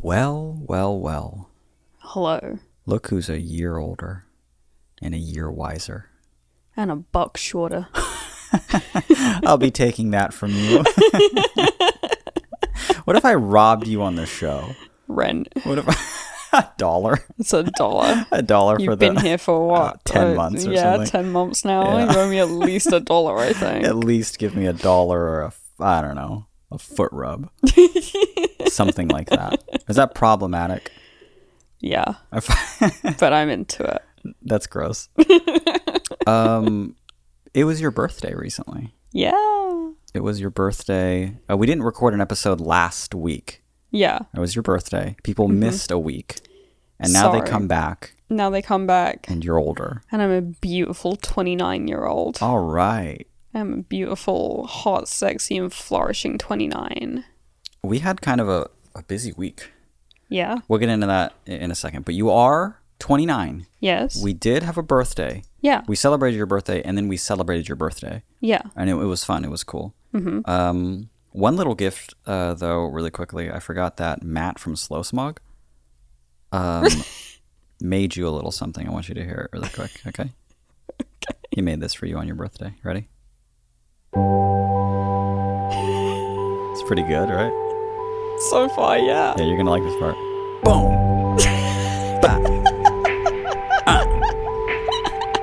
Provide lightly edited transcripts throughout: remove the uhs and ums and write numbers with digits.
Well, well, well. Hello. Look who's a year older and a year wiser. And a buck shorter. I'll be taking that from you. What if I robbed you on the show? Rent. What if a dollar? It's $1. $1 You've for been here for what? 10 months or yeah, something. 10 months now. Yeah. You owe me at least $1, I think. At least give me $1 or I don't know, a foot rub. Something like that. Is that problematic? Yeah. But I'm into it. That's gross. It was your birthday recently. Yeah. It was your birthday. We didn't record an episode last week. Yeah. It was your birthday. People missed a week. And now they come back. Now they come back. And you're older. And I'm a beautiful 29-year-old. All right. I'm a beautiful, hot, sexy, and flourishing 29. We had kind of a busy week. Yeah. We'll get into that in a second. But you are 29. Yes. We did have a birthday. Yeah. We celebrated your birthday, and then we celebrated your birthday. Yeah. And it was fun. It was cool. Mm-hmm. One little gift, though, really quickly. I forgot that Matt from Slow Smog made you a little something. I want you to hear it really quick, okay? Okay. He made this for you on your birthday. Ready? It's pretty good, right? So far, yeah. Yeah, you're going to like this part. Boom! Bah.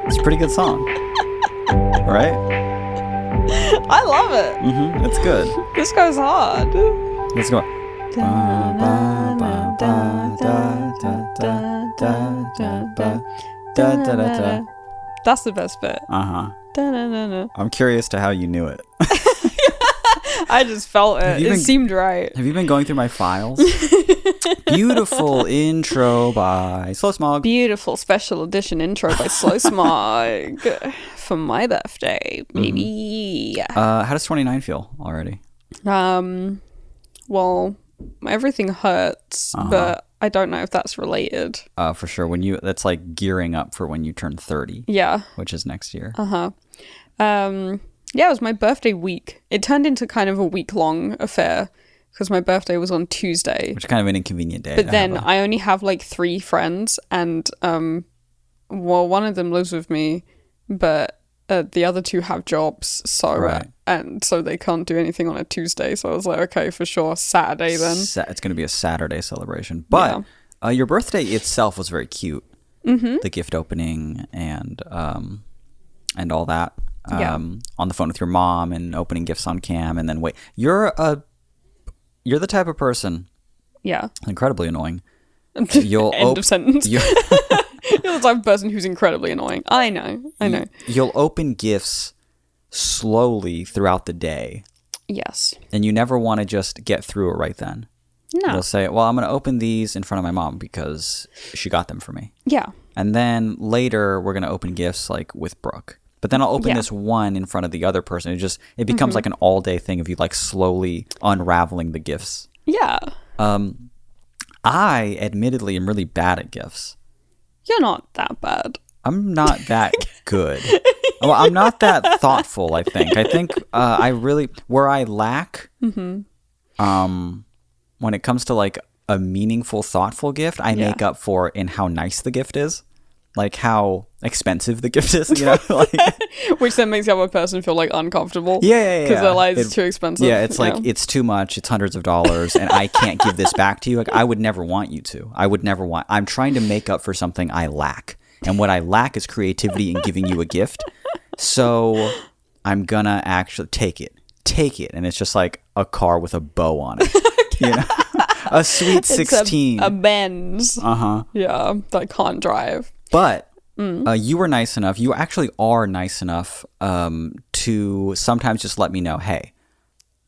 It's a pretty good song. Right? I love it. Mm-hmm. It's good. This goes hard. Let's go. That's the best bit. Uh-huh. I'm curious to how you knew it. I just felt it. It seemed right. Have you been going through my files? Beautiful intro by Slow Smog. Beautiful special edition intro by Slow Smog for my birthday, baby. How does 29 feel already? Well, everything hurts, but I don't know if that's related. For sure. That's like gearing up for when you turn 30. Yeah. Which is next year. Yeah, it was my birthday week. It turned into kind of a week-long affair because my birthday was on Tuesday. Which is kind of an inconvenient day. But then I only have like 3 friends, and one of them lives with me, but the other 2 have jobs, so right. And so they can't do anything on a Tuesday. So I was like, okay, for sure, Saturday then. It's going to be a Saturday celebration. But your birthday itself was very cute. Mm-hmm. The gift opening and all that. On the phone with your mom and opening gifts on cam, and then you're the type of person, incredibly annoying. You'll End of sentence. You're the type of person who's incredibly annoying. I know. You'll open gifts slowly throughout the day. Yes. And you never want to just get through it right then. No. You'll say, well, I'm going to open these in front of my mom because she got them for me. Yeah. And then later we're going to open gifts like with Brooke. But then I'll open this one in front of the other person. It becomes like an all-day thing of you like slowly unraveling the gifts. Yeah. I admittedly am really bad at gifts. You're not that bad. I'm not that good. Well, I'm not that thoughtful, I think. I think I really, where I lack, when it comes to like a meaningful, thoughtful gift, I make up for in how nice the gift is. Like how expensive the gift is, you know? Like, which then makes the other person feel like uncomfortable. Yeah. Because they're like, it's too expensive. Yeah, it's like, it's too much. It's hundreds of dollars and I can't give this back to you. Like, I would never want you to. I'm trying to make up for something I lack. And what I lack is creativity in giving you a gift. So I'm gonna actually take it. And it's just like a car with a bow on it. You know? A sweet 16. It's a Benz. Yeah, that can't drive. But you were nice enough. You actually are nice enough to sometimes just let me know, hey,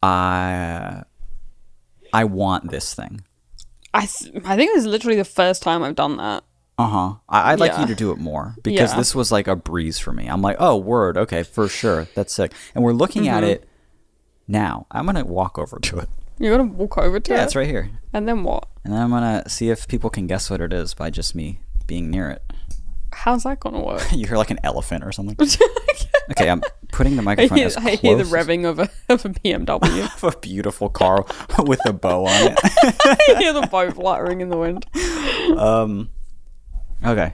I want this thing. I think this is literally the first time I've done that. I'd like you to do it more because this was like a breeze for me. I'm like, oh, word. Okay, for sure. That's sick. And we're looking at it now. I'm going to walk over to it. You're going to walk over to it? Yeah, it's right here. And then what? And then I'm going to see if people can guess what it is by just me being near it. How's that going to work? You hear like an elephant or something. Okay, I'm putting the microphone as close. I hear the revving of of a BMW. A beautiful car with a bow on it. You hear the bow fluttering in the wind. Okay,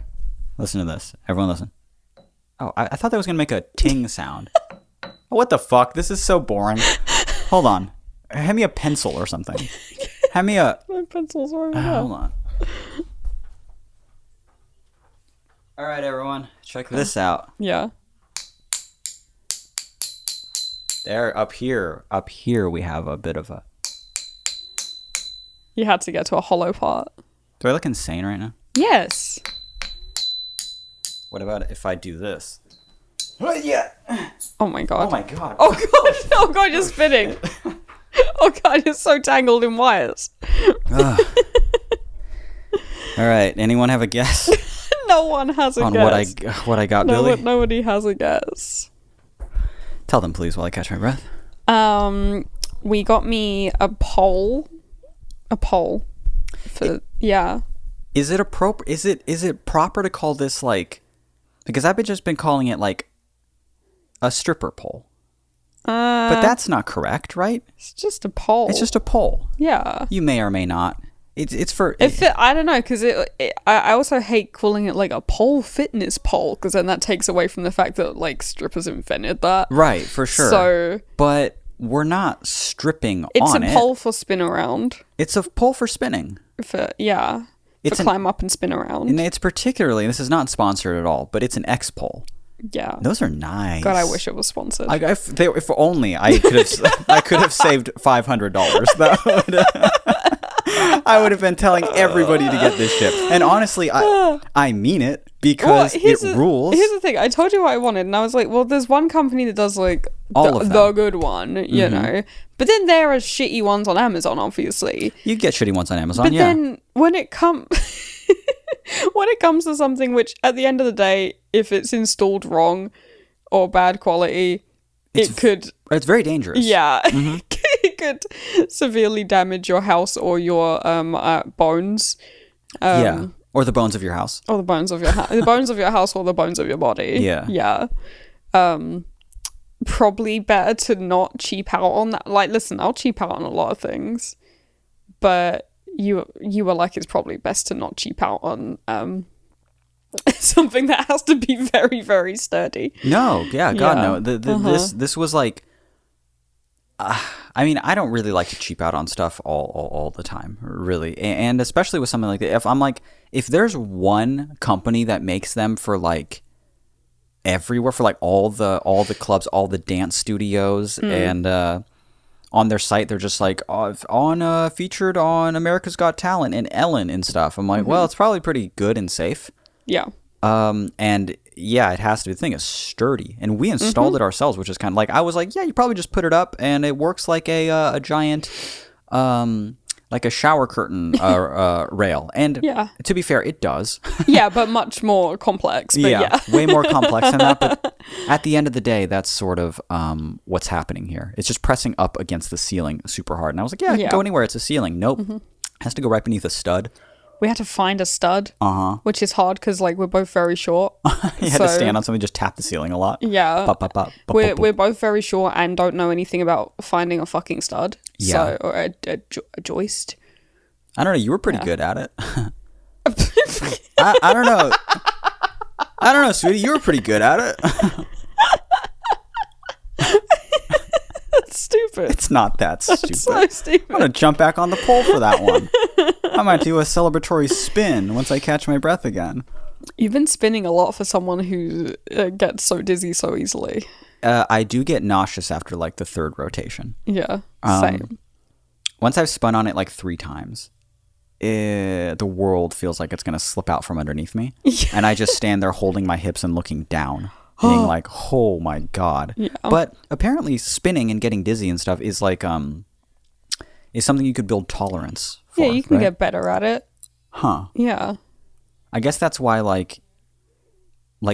listen to this. Everyone listen. Oh, I thought that was going to make a ting sound. What the fuck? This is so boring. Hold on. Hand me a pencil or something. Hand me a... My pencil's over there. Hold on. All right, everyone. Check this out. Yeah. There, up here we have a bit of a... You had to get to a hollow part. Do I look insane right now? Yes. What about if I do this? Yeah. Oh my god. Oh my god. Oh god. Oh god, you're spinning. Oh god, you're so tangled in wires. All right. Anyone have a guess No one has a on guess. what I got, Billy? Nobody has a guess. Tell them, please, while I catch my breath. We got me a pole. For yeah. Is it appropriate? Is it proper to call this like? Because I've just been calling it like a stripper pole. But that's not correct, right? It's just a pole. It's just a pole. Yeah. You may or may not. It's for... I don't know, because I also hate calling it like a pole fitness pole, because then that takes away from the fact that like strippers invented that. Right, for sure. So... But we're not stripping on it. It's a pole for spin around. It's a pole for spinning. It's climb up and spin around. And it's particularly, this is not sponsored at all, but it's an X pole. Yeah. Those are nice. God, I wish it was sponsored. If only I could have, I could have saved $500. That would, I would have been telling everybody to get this shit. And honestly, I mean it because it rules. Here's the thing. I told you what I wanted, and I was like, well, there's one company that does like the good one, you know. But then there are shitty ones on Amazon, obviously. You get shitty ones on Amazon, but then when it comes to something which, at the end of the day, if it's installed wrong or bad quality, it's very dangerous. Yeah. It could severely damage your house or your bones. Yeah. Or the bones of your house. Or the bones of your house. The bones of your house or the bones of your body. Yeah. Yeah. Probably better to not cheap out on that. Like, listen, I'll cheap out on a lot of things, but you were like, it's probably best to not cheap out on something that has to be very, very sturdy. No, God, no. This was like, I mean, I don't really like to cheap out on stuff all the time, really, and especially with something like that. If there's one company that makes them for like everywhere, for like all the clubs, all the dance studios, and on their site they're just like featured on America's Got Talent and Ellen and stuff. I'm like, well, it's probably pretty good and safe. Yeah. And yeah, it has to be. The thing is sturdy, and we installed it ourselves, which is kind of like, I was like, yeah, you probably just put it up and it works like a giant like a shower curtain rail. And to be fair, it does. Yeah, but much more complex. But yeah, way more complex than that. But at the end of the day, that's sort of what's happening here. It's just pressing up against the ceiling super hard. And I was like, yeah, it can go anywhere. It's a ceiling. Nope. Has to go right beneath a stud. We had to find a stud, which is hard because like we're both very short. You had to stand on something, just tap the ceiling a lot. Yeah, we're both very short and don't know anything about finding a fucking stud. Yeah, or a joist. I don't know. You were pretty good at it. I don't know. I don't know, sweetie. You were pretty good at it. That's stupid. It's not that stupid. That's so stupid. I'm gonna jump back on the pole for that one. I might do a celebratory spin once I catch my breath again. You've been spinning a lot for someone who gets so dizzy so easily. I do get nauseous after like the third rotation. Yeah, same. Once I've spun on it like 3 times, the world feels like it's going to slip out from underneath me. And I just stand there holding my hips and looking down, being like, oh my God. Yeah. But apparently spinning and getting dizzy and stuff is like, is something you could build tolerance for. Yeah, you can get better at it. Huh. Yeah. I guess that's why like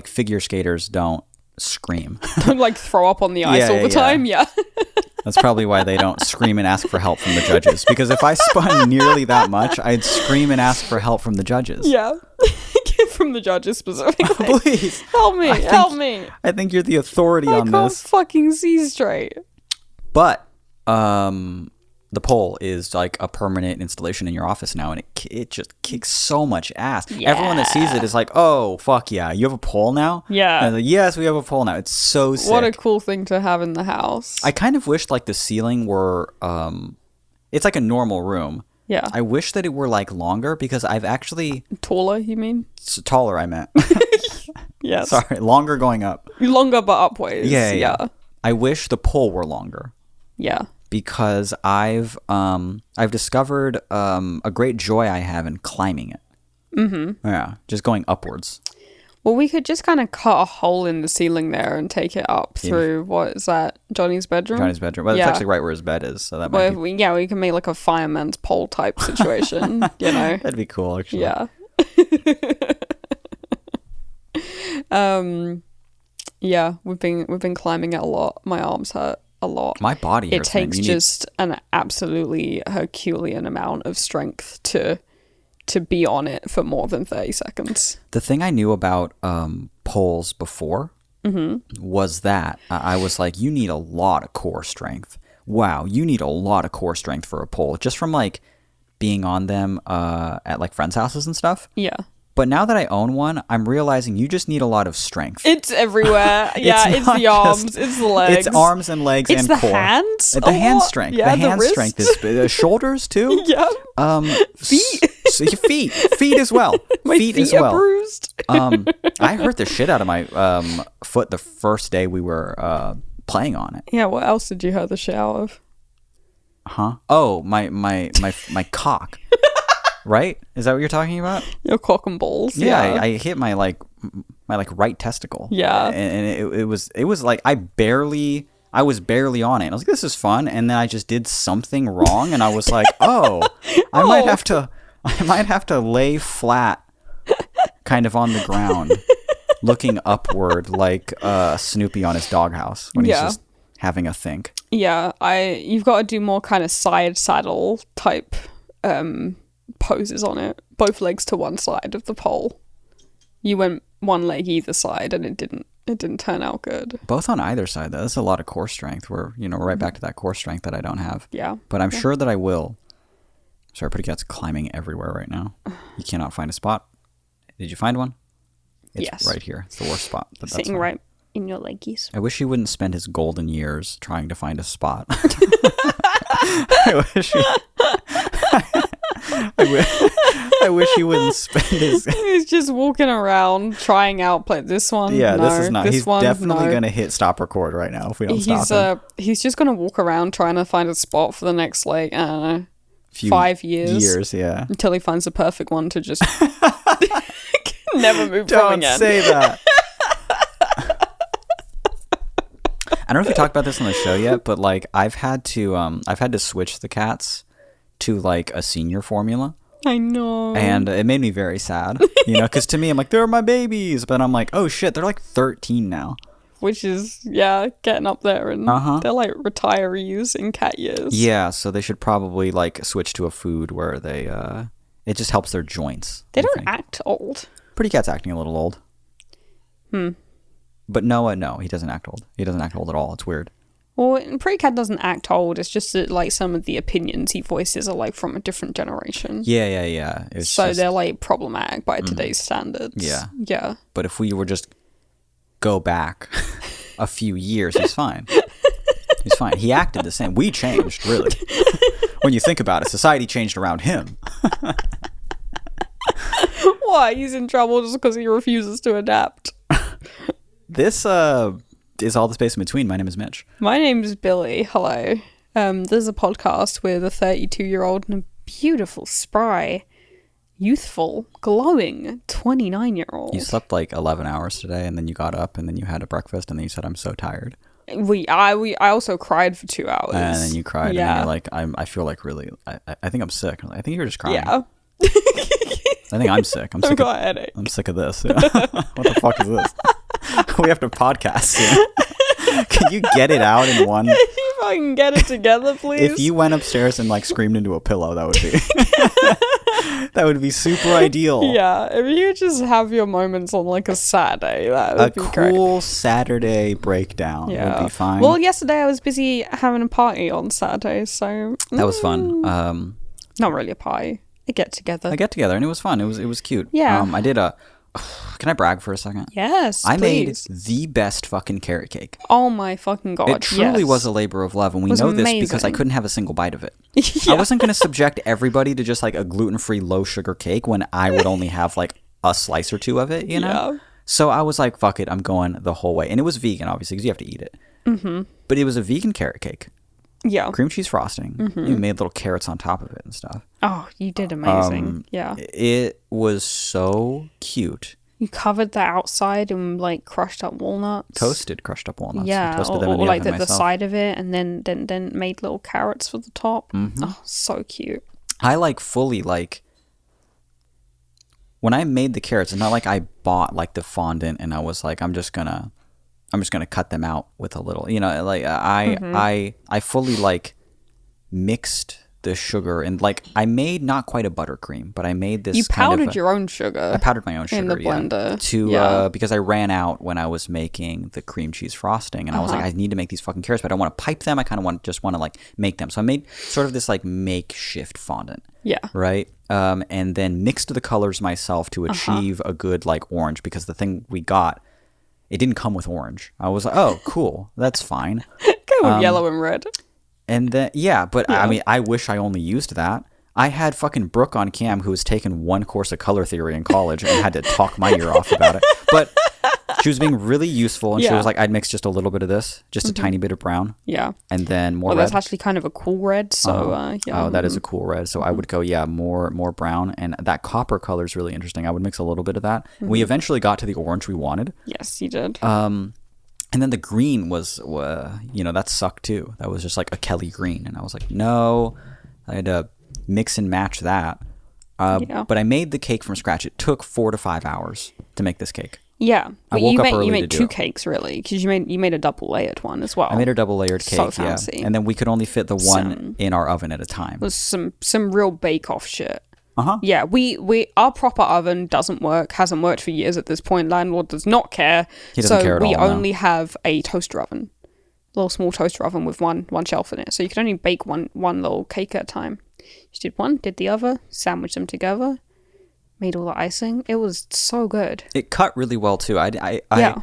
figure skaters don't scream. Don't like throw up on the ice all the time. Yeah. That's probably why they don't scream and ask for help from the judges. Because if I spun nearly that much, I'd scream and ask for help from the judges. Yeah. From the judges specifically. Please. Help me. Help me. I think you're the authority on this. I can't fucking see straight. But the pole is like a permanent installation in your office now, and it just kicks so much ass. Yeah. Everyone that sees it is like, oh, fuck yeah, you have a pole now? Yeah. And like, yes, we have a pole now. It's so sick. What a cool thing to have in the house. I kind of wish like the ceiling were, it's like a normal room. Yeah. I wish that it were like longer because I've actually... Taller, you mean? Taller, I meant. Yes. Sorry, longer going up. Longer but upwards. Yeah. I wish the pole were longer. Yeah. Because I've discovered a great joy I have in climbing it. Mm-hmm. Yeah, just going upwards. Well, we could just kind of cut a hole in the ceiling there and take it up through, what is that, Johnny's bedroom? Johnny's bedroom. Well, it's actually right where his bed is, so that might be... we can make like a fireman's pole type situation, you know? That'd be cool, actually. Yeah. Yeah, we've been climbing it a lot. My arms hurt a lot. My body hurts. It takes just an absolutely Herculean amount of strength to be on it for more than 30 seconds. The thing I knew about poles before was that I was like, you need a lot of core strength. Wow, you need a lot of core strength for a pole, just from like being on them at like friends' houses and stuff. Yeah. But now that I own one, I'm realizing you just need a lot of strength. It's everywhere. Yeah, it's the arms, it's the legs. It's arms and legs it's and the core. Hands. The hand strength. Yeah, the hand strength is shoulders too. Yeah. Feet. Feet as well. My feet feet as well. are bruised. I hurt the shit out of my foot the first day we were playing on it. Yeah, what else did you hurt the shit out of? Huh? Oh, my cock. Right? Is that what you're talking about? Your cock and balls. Yeah. I hit my right testicle. Yeah. And it was like I was barely on it. I was like, this is fun. And then I just did something wrong, and I was like, oh, I might have to lay flat, kind of on the ground, looking upward like Snoopy on his doghouse when he's just having a think. Yeah, you've got to do more kind of side saddle type poses on it. Both legs to one side of the pole. You went one leg either side, and it didn't turn out good. Both on either side, though. That's a lot of core strength. We're right back to that core strength that I don't have. Yeah. But I'm sure that I will. Sorry, Pretty Cat's climbing everywhere right now. You cannot find a spot. Did you find one? It's yes. right here. It's the worst spot. But that's sitting fine. right in your leggies. I wish he wouldn't spend his golden years trying to find a spot. I wish he wouldn't spend his... He's just walking around trying out play this one. Yeah, no, this is not. He's one, definitely no. going to hit stop record right now if we don't stop him. He's just going to walk around trying to find a spot for the next, like, I don't know, 5 years. Yeah. Until he finds the perfect one to just never move from Don't again. say that. I don't know if we talked about this on the show yet, but like I've had to switch the cats to like a senior formula. I know. And it made me very sad, because to me, I'm like, they're my babies. But I'm like, oh shit, they're like 13 now. Which is, getting up there. And they're like retirees in cat years. Yeah, so they should probably like switch to a food where they, it just helps their joints. They don't act old. Pretty Cat's acting a little old. But Noah, no, he doesn't act old. He doesn't act old at all. It's weird. Well, Pretty Cat doesn't act old. It's just that, like, some of the opinions he voices are, like, from a different generation. Yeah. They're, like, problematic by today's standards. Yeah. Yeah. But if we were just go back a few years, he's fine. He's fine. He acted the same. We changed, really. When you think about it, society changed around him. Why? He's in trouble just because he refuses to adapt. This is All the Space in Between. My name is Mitch. My name's Billy. Hello. There's a podcast with a 32-year-old and a beautiful, spry, youthful, glowing 29-year-old. You slept like 11 hours today, and then you got up, and then you had a breakfast, and then you said, I'm so tired. I also cried for 2 hours. And then you cried, and then you're like, I feel like really, I think I'm sick. I think you're just crying. Yeah. I think I'm sick. I've got a headache. I'm sick of this. Yeah. What the fuck is this? We have to podcast soon. Can you get it out in one? Can you fucking get it together, please? If you went upstairs and like screamed into a pillow, that would be That would be super ideal. Yeah, if you just have your moments on like a Saturday, that would be cool great. Saturday breakdown would be fine. Well, yesterday I was busy having a party on Saturday, so that was fun. not really a party, a get together. A get together, and it was fun. It was cute. Yeah. I did a. Can I brag for a second? Yes, I please. made the best fucking carrot cake. Oh my fucking god! It truly yes. was a labor of love, and we was know this because I amazing. couldn't have a single bite of it. Yeah. I wasn't going to subject everybody to just like a gluten-free, low-sugar cake when I would only have like a slice or two of it, you know? Yeah. So I was like, fuck it, I'm going the whole way. And it was vegan, obviously, because you have to eat it. Mm-hmm. But it was a vegan carrot cake. Yeah. Cream cheese frosting. Mm-hmm. You made little carrots on top of it and stuff. Oh, you did amazing. Yeah. It was so cute. You covered the outside in like crushed up walnuts. Toasted crushed up walnuts. I Yeah, toasted or, them in or the like oven the myself. side of it, and then made little carrots for the top. Mm-hmm. Oh, so cute. I like fully like when I made the carrots, it's not like I bought like the fondant and I was like, I'm just gonna cut them out with a little, you know, like I fully like mixed the sugar and like I made not quite a buttercream, but I made this. You kind of powdered your own sugar. I powdered my own sugar in the blender. yeah, because I ran out when I was making the cream cheese frosting, and I was like, I need to make these fucking carrots, but I don't want to pipe them. I kind of just want to like make them. So I made sort of this like makeshift fondant. Yeah. Right. And then mixed the colors myself to achieve a good like orange, because the thing we got, it didn't come with orange. I was like, oh, cool, that's fine. Go with yellow and red. And then but I mean, I wish I only used that. I had fucking Brooke on cam, who was taking one course of color theory in college and had to talk my ear off about it. But she was being really useful, and she was like, I'd mix just a little bit of this, just a tiny bit of brown. Yeah. And then more Well, red. that's actually kind of a cool red, so yeah. Oh, that is a cool red. So I would go, more brown. And that copper color is really interesting. I would mix a little bit of that. We eventually got to the orange we wanted. Yes, you did. And then the green was, that sucked too. That was just like a Kelly green. And I was like, no, I had to mix and match that. But I made the cake from scratch. It took 4 to 5 hours to make this cake. Yeah, but woke you up made early you to made do two it. cakes really, because you made a double layered one as well. I made a double layered cake, So fancy. And then we could only fit the one in our oven at a time. It was some real bake off shit. Uh-huh. Yeah, we our proper oven doesn't work, hasn't worked for years at this point. Landlord does not care. He doesn't care at we all, no. only have a toaster oven. A little small toaster oven with one shelf in it. So you can only bake one little cake at a time. Just did one, did the other, sandwiched them together, made all the icing. It was so good. It cut really well too. Yeah.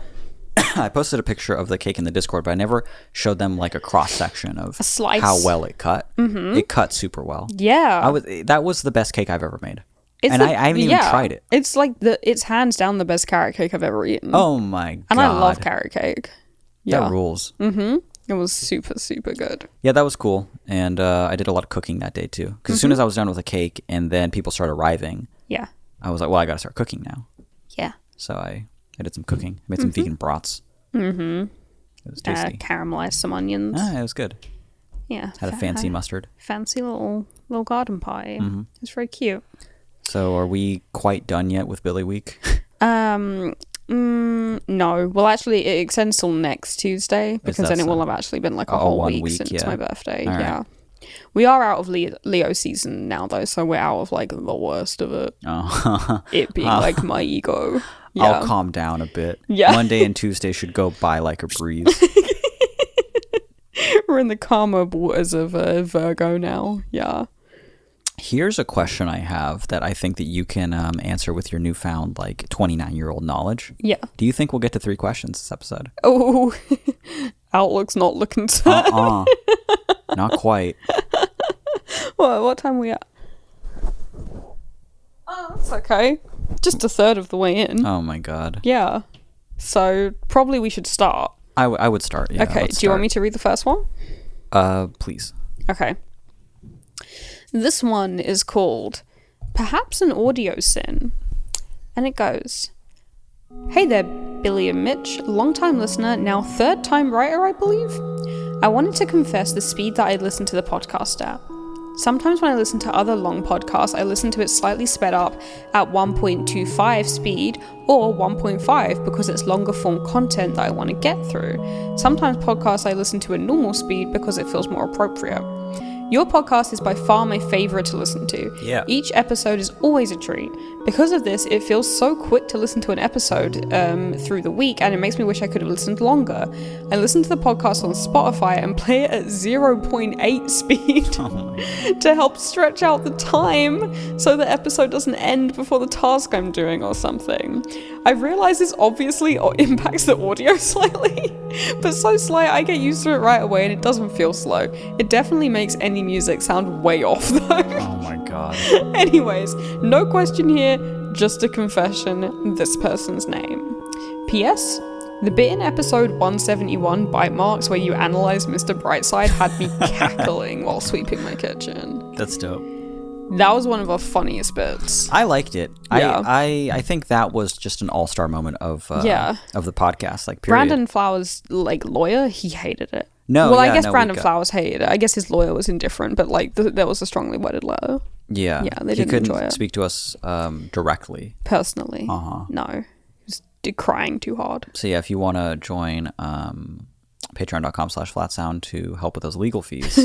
I posted a picture of the cake in the Discord, but I never showed them like a cross section of A slice. how well it cut. Mm-hmm. It cut super well. Yeah. That was the best cake I've ever made. It's And I haven't even tried it. It's like it's hands down the best carrot cake I've ever eaten. Oh my god. And I love carrot cake. Yeah. That rules. It was super, super good. Yeah, that was cool. And I did a lot of cooking that day too. Because as soon as I was done with the cake and then people started arriving, Yeah. I was like, well, I got to start cooking now. Yeah. So I did some cooking. I made some vegan brats. Mm-hmm. It was tasty. Caramelized some onions. It was good. Yeah. Had a fancy mustard. Fancy little garden pie. It was very cute. So are we quite done yet with Billy Week? No. Well, actually, it extends till next Tuesday because then it will have actually been like a whole 1 week since yeah. my birthday. All right. Yeah. We are out of Leo season now, though, so we're out of like the worst of it. Oh. It being like my ego. Yeah. I'll calm down a bit. Yeah. Monday and Tuesday should go by like a breeze. We're in the calmer waters of Virgo now. Yeah. Here's a question I have that I think that you can answer with your newfound like 29-year-old knowledge. Yeah. Do you think we'll get to 3 questions this episode? Oh, Outlook's not looking to. Not quite. What time are we at? Oh, that's okay. Just a third of the way in. Oh my god. Yeah. So probably we should start. I would start. Yeah, Okay. Do you want me to read the first one? Please. Okay. This one is called Perhaps an Audio Sin. And it goes, Hey there, Billy and Mitch, long-time listener, now third-time writer, I believe? I wanted to confess the speed that I listen to the podcast at. Sometimes when I listen to other long podcasts, I listen to it slightly sped up at 1.25 speed or 1.5 because it's longer form content that I want to get through. Sometimes podcasts I listen to at normal speed because it feels more appropriate. Your podcast is by far my favorite to listen to. Yeah. Each episode is always a treat. Because of this, it feels so quick to listen to an episode through the week, and it makes me wish I could have listened longer. I listen to the podcast on Spotify and play it at 0.8 speed to help stretch out the time so the episode doesn't end before the task I'm doing or something. I've realized this obviously impacts the audio slightly, but so slight I get used to it right away and it doesn't feel slow. It definitely makes any music sound way off though. Oh my god. Anyways, no question here, just a confession, this person's name. P.S. The bit in episode 171, Bite Marks, where you analyze Mr. Brightside had me cackling while sweeping my kitchen. That's dope. That was one of our funniest bits. I liked it. Yeah. I think that was just an all-star moment of the podcast. Like, period. Brandon Flowers, like, lawyer, he hated it. No, well, yeah, I guess no, Brandon Flowers hated it. I guess his lawyer was indifferent, but like there was a strongly worded letter. Yeah, they he didn't couldn't enjoy it speak to us directly. Personally, no, he was crying too hard. So yeah, if you want to join patreon.com/flatsound to help with those legal fees.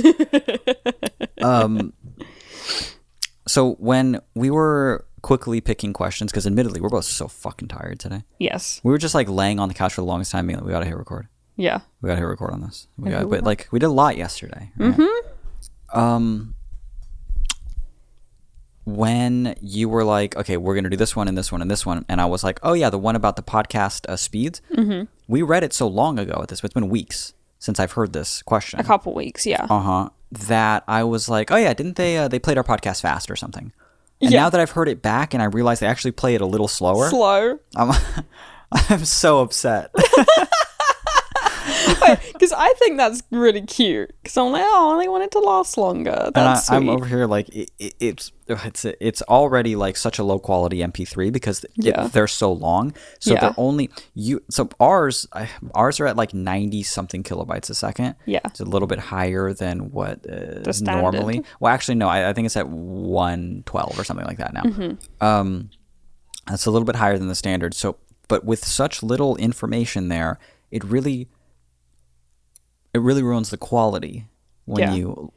So when we were quickly picking questions, because admittedly we're both so fucking tired today. Yes, we were just like laying on the couch for the longest time being like, we gotta hit record. Yeah, we gotta hit record on this. But like we did a lot yesterday. Right? When you were like, okay, we're gonna do this one and this one and this one, and I was like, oh yeah, the one about the podcast speeds. We read it so long ago at this, but it's been weeks since I've heard this question. A couple weeks, yeah. That I was like, oh yeah, didn't they played our podcast fast or something? And now that I've heard it back and I realize they actually play it a little slower. I'm so upset. Because I think that's really cute. Because I'm like, oh, they want it to last longer. That's sweet. I'm over here like it's already like such a low quality MP3 because they're so long. So they're only So ours are at like 90 something kilobytes a second. Yeah, it's a little bit higher than what normally. Well, actually, no. I think it's at 112 or something like that now. That's a little bit higher than the standard. So, but with such little information there, it really ruins the quality when you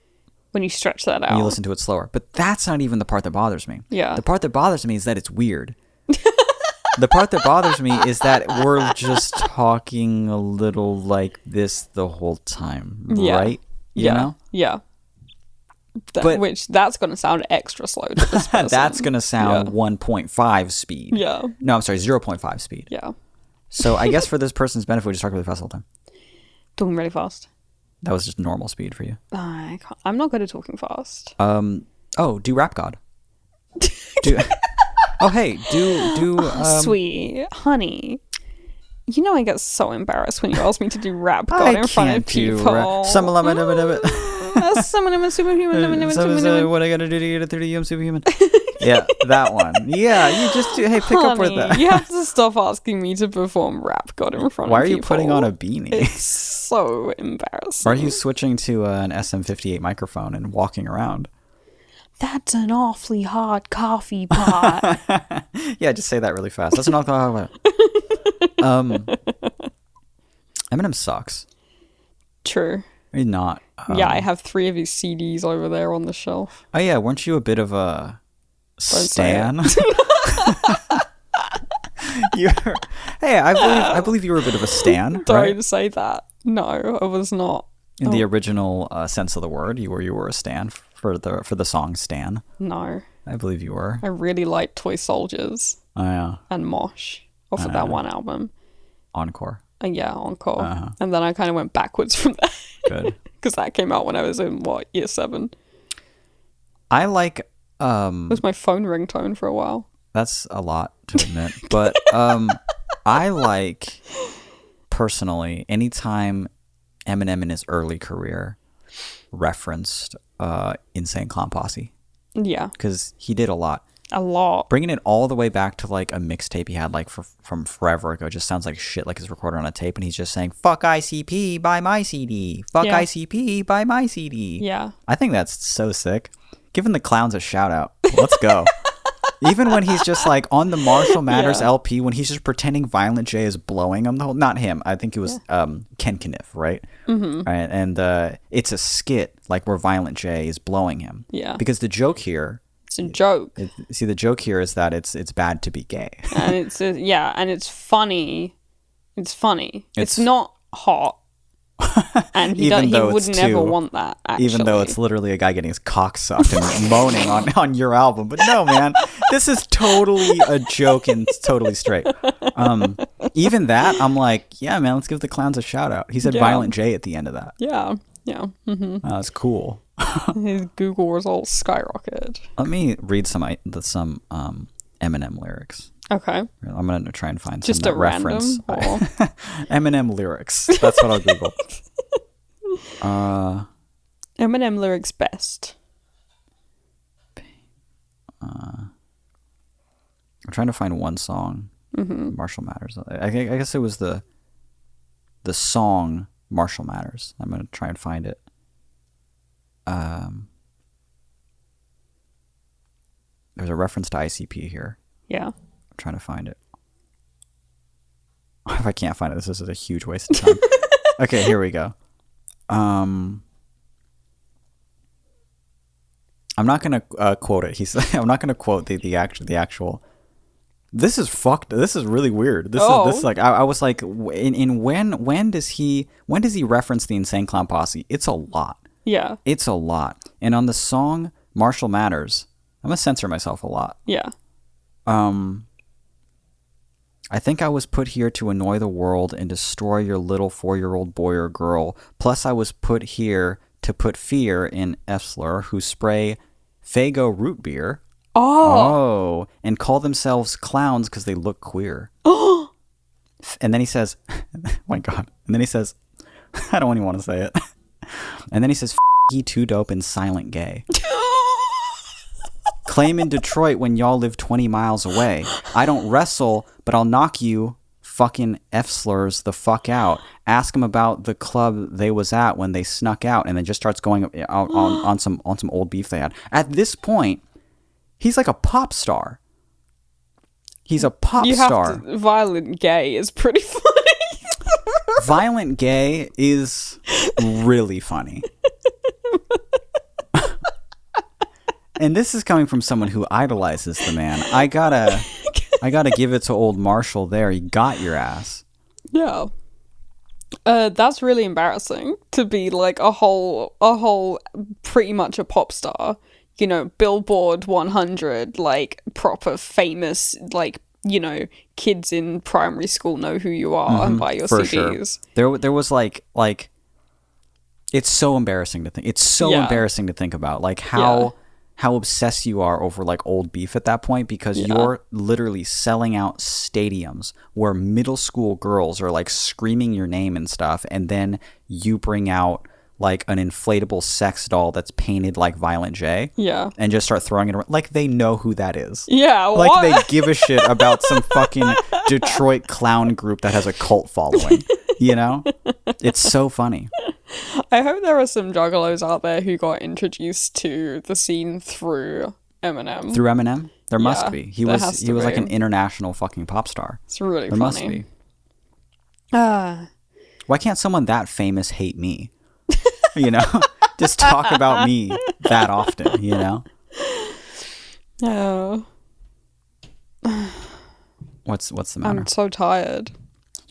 stretch that out. When you listen to it slower. But that's not even the part that bothers me. Yeah. The part that bothers me is that it's weird. The part that bothers me is that we're just talking a little like this the whole time, right? You know? Yeah. That's going to sound extra slow to this person. That's going to sound 1.5 speed. Yeah. No, I'm sorry, 0.5 speed. Yeah. So I guess for this person's benefit, we just talk really fast all the time. Talking really fast. That was just normal speed for you. I'm not good at talking fast. Do Rap God. Sweet honey. You know I get so embarrassed when you ask me to do Rap God in front of people. Someone superhuman. What I gotta do to get it through to you? I'm superhuman. Yeah, that one. Yeah, you just do. Hey, pick up with that. You have to stop asking me to perform Rap God in front of people. Why are you putting on a beanie? It's so embarrassing. Are you switching to an SM58 microphone and walking around? That's an awfully hard coffee pot. Yeah, just say that really fast. That's an awfully hard Eminem sucks. True. He's not. Yeah, I have 3 of his CDs over there on the shelf. Oh yeah, weren't you a bit of a stan? I believe you were a bit of a stan. Don't say that. No, I was not. In the original sense of the word, you were a stan for the song "Stan." No, I believe you were. I really liked Toy Soldiers. Oh yeah. And Mosh off of that one album. Encore. Encore. And then I kind of went backwards from there. Good. Because that came out when I was in year 7. I like. It was my phone ringtone for a while. That's a lot to admit, but I like personally anytime Eminem in his early career referenced Insane Clown Posse. Yeah, because he did a lot. Bringing it all the way back to like a mixtape he had like from forever ago just sounds like shit, like it's recorded on a tape and he's just saying fuck ICP, buy my CD, fuck ICP, buy my CD. Yeah, I think that's so sick. Giving the clowns a shout out. Let's go. Even when he's just like on the Marshall Mathers Yeah. LP, when he's just pretending Violent J is blowing him the whole, not him. I think it was Ken Kniff, right? Mm-hmm. Right, and it's a skit like where Violent J is blowing him. Yeah. Because the joke here, It's a joke. see, the joke here is that it's bad to be gay. And and it's funny. It's funny. It's not hot. And he would never want that, actually. Even though it's literally a guy getting his cock sucked and moaning on your album. But no, man, this is totally a joke and it's totally straight. Even that, I'm like, yeah, man, let's give the clowns a shout out. He said Violent J at the end of that. Yeah. Mm-hmm. That's cool. His Google results skyrocketed. Let me read some Eminem lyrics. Okay. I'm going to try and find Just some a that reference. random, Eminem lyrics. That's what I'll Google. Eminem lyrics best. I'm trying to find one song. Marshall Mathers. I guess it was the song Marshall Mathers. I'm going to try and find it. There's a reference to ICP here. Yeah. I'm trying to find it. If I can't find it, this is a huge waste of time. Okay, here we go. I'm not gonna quote it. I'm not gonna quote the actual. This is fucked. This is really weird. This is like I was like, when does he reference the Insane Clown Posse? It's a lot. Yeah. It's a lot. And on the song Marshall Mathers, I'm gonna censor myself a lot. Yeah. I think I was put here to annoy the world and destroy your little 4-year-old boy or girl. Plus, I was put here to put fear in Effler, who spray Faygo root beer. Oh, and call themselves clowns because they look queer. And then he says, oh my God. And then he says, I don't even want to say it. And then he says, he too dope and silent gay. Claim in Detroit when y'all live 20 miles away. I don't wrestle, but I'll knock you fucking F-slurs the fuck out. Ask him about the club they was at when they snuck out, and then just starts going on some old beef they had. At this point, he's like a pop star. He's a pop star. Violent Gay is pretty funny. Violent Gay is really funny. And this is coming from someone who idolizes the man. I gotta give it to old Marshall there. He got your ass. Yeah. That's really embarrassing to be like a whole pretty much a pop star. You know, Billboard 100, like proper famous, like, you know, kids in primary school know who you are and buy your CDs. Sure. There was like it's so embarrassing to think. It's so embarrassing to think about, like how obsessed you are over like old beef at that point, because you're literally selling out stadiums where middle school girls are like screaming your name and stuff, and then you bring out like an inflatable sex doll that's painted like Violent J. Yeah. And just start throwing it around. Like they know who that is. Yeah. Like what? They give a shit about some fucking Detroit clown group that has a cult following. You know? It's so funny. I hope there are some juggalos out there who got introduced to the scene through Eminem. Through Eminem? There must be. He was like an international fucking pop star. It's really funny. There must be. Why can't someone that famous hate me? You know? Just talk about me that often, you know? Oh. What's the matter? I'm so tired. You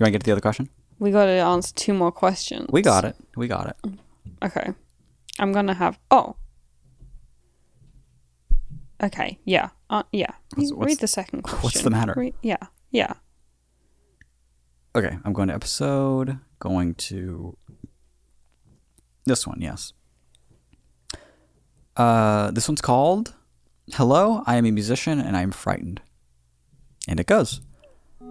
want to get to the other question? We got to answer 2 more questions. We got it. Okay. I'm going to have... Oh. Okay. Yeah. Yeah. Read the second question. What's the matter? Yeah. Okay. I'm going to episode. Going to... This one, yes. This one's called... Hello, I am a musician and I am frightened. And it goes.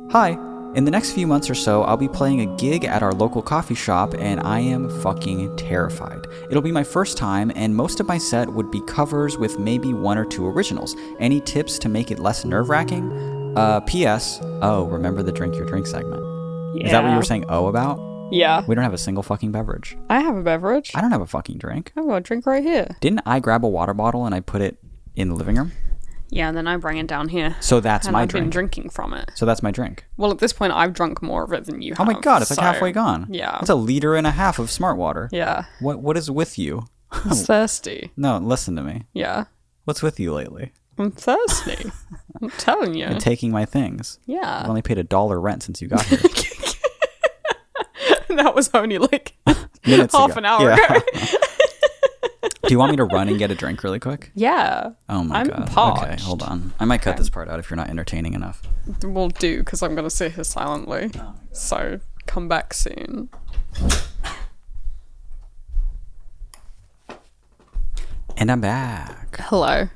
Hi. In the next few months or so, I'll be playing a gig at our local coffee shop, and I am fucking terrified. It'll be my first time, and most of my set would be covers with maybe 1 or 2 originals. Any tips to make it less nerve-wracking? P.S. Oh, remember the Drink Your Drink segment. Yeah. Is that what you were saying about? Yeah. We don't have a single fucking beverage. I have a beverage. I don't have a fucking drink. I've got a drink right here. Didn't I grab a water bottle and I put it in the living room? Yeah, and then I bring it down here. So that's and my I've drink. been drinking from it. So that's my drink. Well, at this point, I've drunk more of it than you have. Oh my god, it's like so- halfway gone. Yeah. That's 1.5 liters of smart water. Yeah. What is with you? I'm thirsty. No, listen to me. Yeah. What's with you lately? I'm thirsty. I'm telling you. You're taking my things. I've Yeah. only paid $1 rent since you got here. That was only like Minutes half ago. an hour Yeah. ago. Do you want me to run and get a drink really quick? Yeah. Oh my I'm god. parched. Okay, hold on. I might cut this part out if you're not entertaining enough. We'll do, because I'm going to sit here silently. So come back soon. And I'm back. Hello.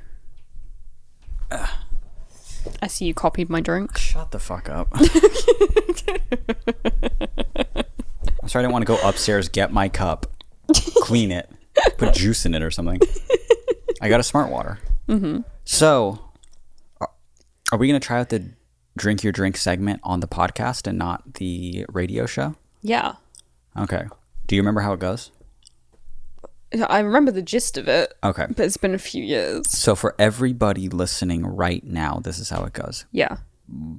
I see you copied my drink. Shut the fuck up. I'm sorry, I didn't want to go upstairs, get my cup, clean it, put juice in it or something. I got a smart water. Mm-hmm. So, are we going to try out the Drink Your Drink segment on the podcast and not the radio show? Yeah. Okay. Do you remember how it goes? I remember the gist of it, Okay. but it's been a few years. So for everybody listening right now, this is how it goes. Yeah.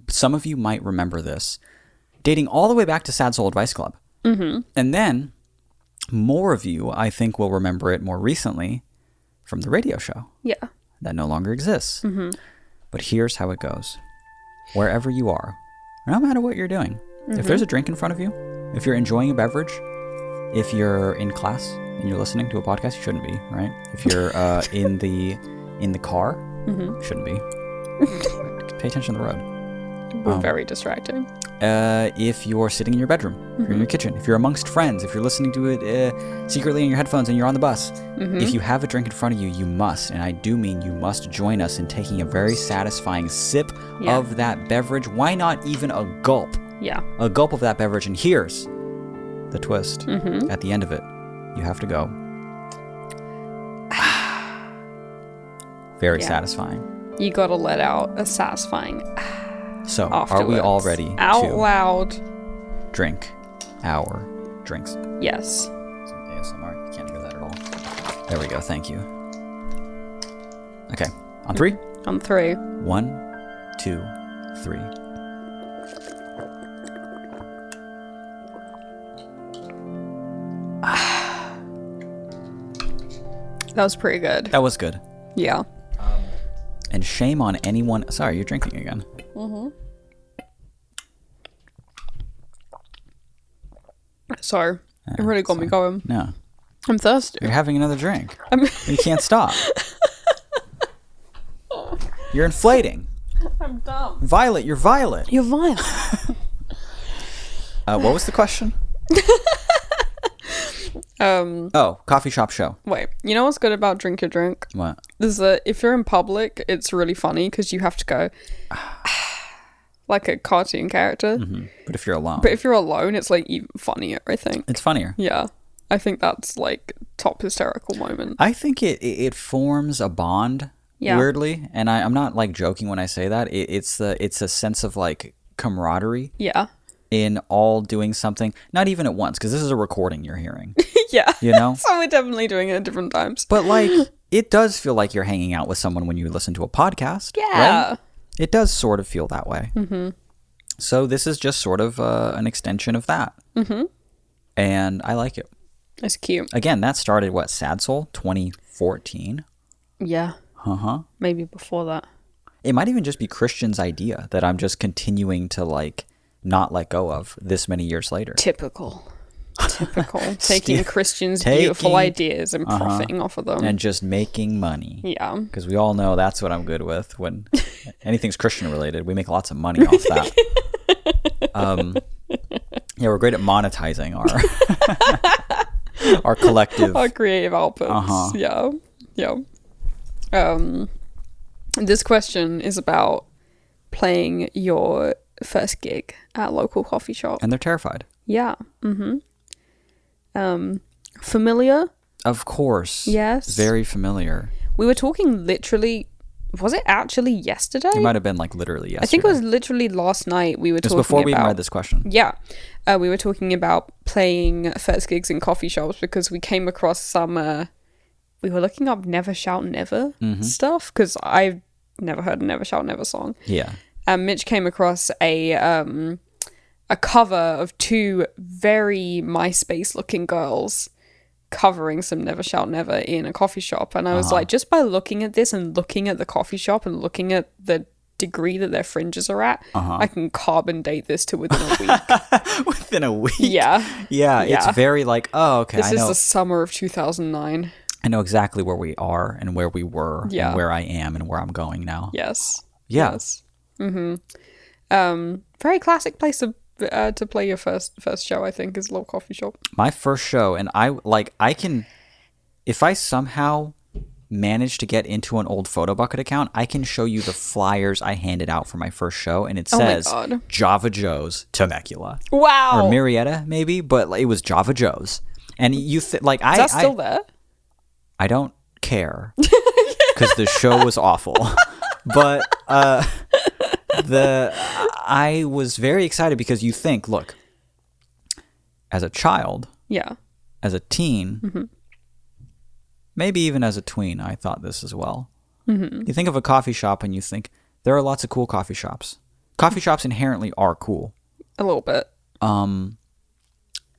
Some of you might remember this, dating all the way back to Sad Soul Advice Club. Mm-hmm. And then more of you, I think, will remember it more recently from the radio show Yeah. that no longer exists. Mm-hmm. But here's how it goes. Wherever you are, no matter what you're doing, if there's a drink in front of you, if you're enjoying a beverage, if you're in class and you're listening to a podcast, you shouldn't be, right? If you're in the car, shouldn't be. Pay attention to the road. We're very distracting. If you're sitting in your bedroom, if you're in your kitchen, if you're amongst friends, if you're listening to it secretly in your headphones and you're on the bus, if you have a drink in front of you, you must, and I do mean you must join us in taking a very satisfying sip of that beverage. Why not even a gulp? Yeah. A gulp of that beverage, and here's the twist. At the end of it, you have to go. Very satisfying. You gotta let out a satisfying So, afterwards. are we all ready Out to loud. drink our drinks? Yes. Some ASMR. You can't hear that at all. There we go. Thank you. Okay. On three? On 3. 1, 2, 3. That was pretty good. That was good. Yeah. And shame on anyone. Sorry, you're drinking again. So, it really got me going. No. I'm thirsty. You're having another drink. I'm You can't stop. You're inflating. I'm dumb. Violet, you're Violet. You're violent. What was the question? Oh, coffee shop show. Wait, you know what's good about Drink Your Drink? What? Is that if you're in public, it's really funny because you have to go like a cartoon character. But if you're alone, But if you're alone, it's like even funnier, I think. it's funnier. Yeah. I think that's like top hysterical moment. I think it forms a bond Yeah. weirdly, and I'm not like joking when I say that. It's a sense of like camaraderie Yeah. in all doing something, not even at once, because this is a recording you're hearing, Yeah. you know? So we're definitely doing it at different times. But like, it does feel like you're hanging out with someone when you listen to a podcast. Yeah. Right? It does sort of feel that way. Mm-hmm. So this is just sort of an extension of that. Mm-hmm. And I like it. It's cute. Again, that started, what, Sad Soul? 2014? Yeah. Uh-huh. Maybe before that. It might even just be Christian's idea that I'm just continuing to like not let go of this many years later. Typical. Taking Steal- Christian's taking- beautiful ideas and profiting off of them. And just making money. Yeah. Because we all know that's what I'm good with. When anything's Christian related, we make lots of money off that. Yeah, we're great at monetizing our collective. Our creative outputs. Yeah. Yeah. This question is about playing your first gig at a local coffee shop. And they're terrified. Yeah. Familiar? Of course. Yes. Very familiar. We were talking literally. Was it actually yesterday? It might have been like literally yesterday. I think it was literally last night we were It was talking before we even about- read this question. Yeah. We were talking about playing first gigs in coffee shops because we came across some... we were looking up Never Shout Never stuff because I never heard a Never Shall Never song. Yeah. And Mitch came across a cover of two very MySpace looking girls covering some Never Shall Never in a coffee shop. And I was like, just by looking at this and looking at the coffee shop and looking at the degree that their fringes are at, I can carbon date this to within a week. Within a week? Yeah. Yeah, it's very like, oh, okay, This I know. is the summer of 2009. I know exactly where we are and where we were Yeah. and where I am and where I'm going now. Yes. Yeah. Yes. Very classic place to play your first show, I think, is a little coffee shop. My first show, and I can, if I somehow manage to get into an old Photobucket account, I can show you the flyers I handed out for my first show, and it says God. Java Joe's Temecula. Wow. Or Marietta, maybe, but it was Java Joe's. And you is that still there? I don't care because the show was awful. But I was very excited because you think, look, as a child, Yeah. as a teen, maybe even as a tween, I thought this as well. You think of a coffee shop and you think there are lots of cool coffee shops. Coffee shops inherently are cool. A little bit.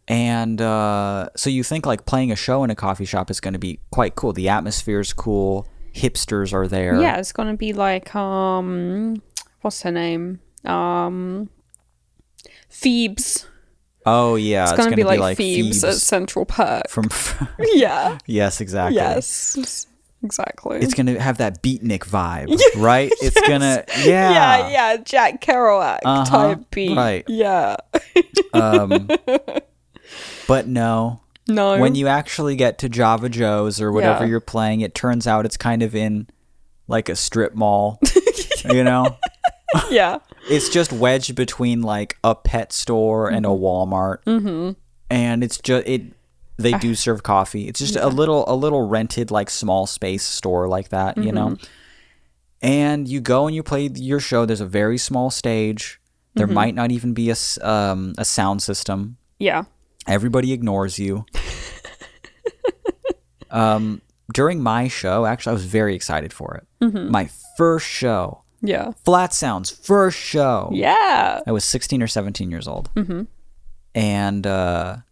And so you think like playing a show in a coffee shop is going to be quite cool. The atmosphere is cool. Hipsters are there. Yeah, it's gonna be like what's her name? Phoebes. Oh yeah, It's gonna be like Phoebes at Central Perk. from. Yeah. Yes, exactly. Yes. Exactly. It's gonna have that beatnik vibe, right? It's gonna, yeah, Jack Kerouac type beat. right. Yeah. But no. No. When you actually get to Java Joe's or whatever Yeah. you're playing, it turns out it's kind of in like a strip mall. You know? Yeah. It's just wedged between like a pet store and a Walmart. And it's just they do serve coffee. It's just a little rented like small space store like that, you know. And you go and you play your show. There's a very small stage. There might not even be a sound system. Yeah. Everybody ignores you. During my show, actually, I was very excited for it. My first show. Yeah. Flat Sound's first show. Yeah. I was 16 or 17 years old. And I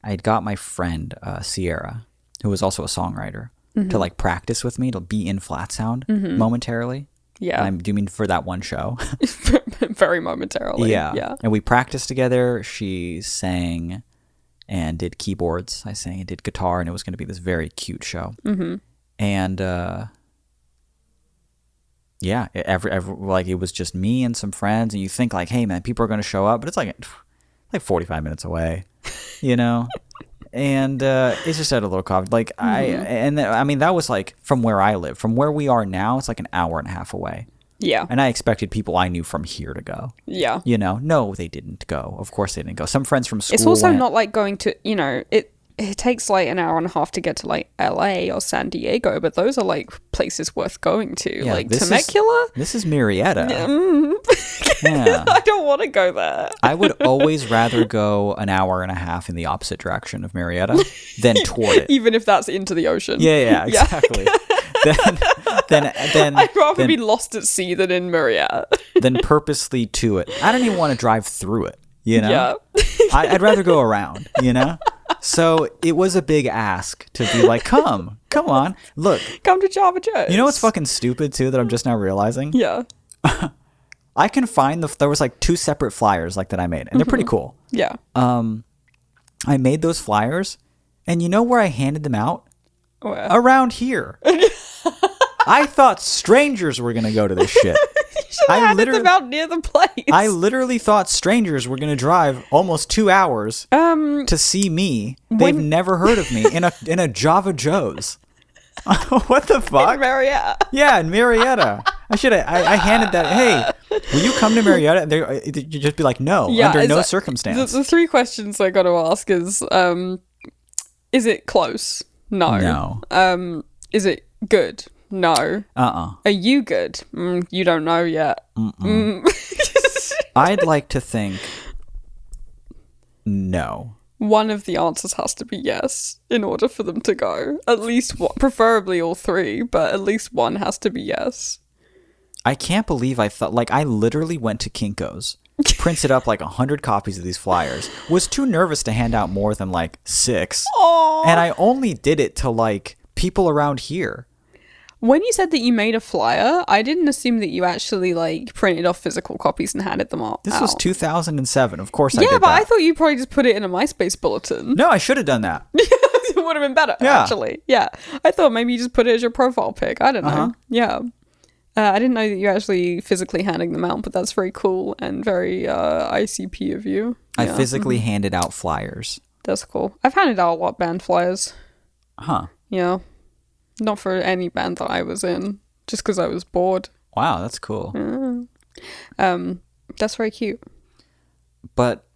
had got my friend, Sierra, who was also a songwriter, to like practice with me, to be in Flat Sound momentarily. Yeah. And I do mean for that one show. Very momentarily. Yeah. Yeah. And we practiced together. She sang and did keyboards. I sang and did guitar, and it was going to be this very cute show. And yeah, like it was just me and some friends, and you think like, hey man, people are going to show up, but it's like 45 minutes away, you know. And it's just at a little coffee. Like I mean that was like from where I live. From where we are now, it's like an hour and a half away. Yeah. And I expected people I knew from here to go. Yeah. You know, no, they didn't go. Of course they didn't go. Some friends from school It's also went. not like going to, you know, it takes like an hour and a half to get to like LA or San Diego, but those are like places worth going to. Yeah, like this Temecula? This is Marietta. Yeah. I don't want to go there. I would always rather go an hour and a half in the opposite direction of Marietta than toward it. Even if that's into the ocean. Yeah, exactly. then I'd rather then- be lost at sea than in Marietta. than purposely to it. I don't even want to drive through it, you know? Yeah. I'd rather go around, you know? So it was a big ask to be like, come on, look. Come to Java Joe's. You know what's fucking stupid too that I'm just now realizing? Yeah. I can find there was like 2 separate flyers like that I made, and they're pretty cool. Yeah. I made those flyers, and you know where I handed them out? Where? Around here. I thought strangers were going to go to this shit. I handed them out near the place. I literally thought strangers were going to drive almost 2 hours to see me. They've never heard of me in a Java Joe's. What the fuck? in Marietta. Yeah, in Marietta. I handed that. Hey, will you come to Marietta? And you just be like, no, under no circumstance. The 3 questions I got to ask is it close? No. No. Is it good? No. Are you good? You don't know yet. I'd like to think no. One of the answers has to be yes in order for them to go. At least one, preferably all 3, but at least one has to be yes. I can't believe I thought, like, I literally went to Kinko's, printed up like 100 copies of these flyers, was too nervous to hand out more than like 6. Aww. And I only did it to like people around here. When you said that you made a flyer, I didn't assume that you actually like printed off physical copies and handed them out. This was 2007. Of course I did Yeah, but that. I thought you probably just put it in a MySpace bulletin. No, I should have done that. It would have been better, Yeah. actually. Yeah. I thought maybe you just put it as your profile pic. I don't know. Uh-huh. Yeah. I didn't know that you actually physically handing them out, but that's very cool and very ICP of you. I Yeah. physically handed out flyers. That's cool. I've handed out a lot of band flyers. Huh. Yeah. Not for any band that I was in, just because I was bored. Wow, that's cool. That's very cute. But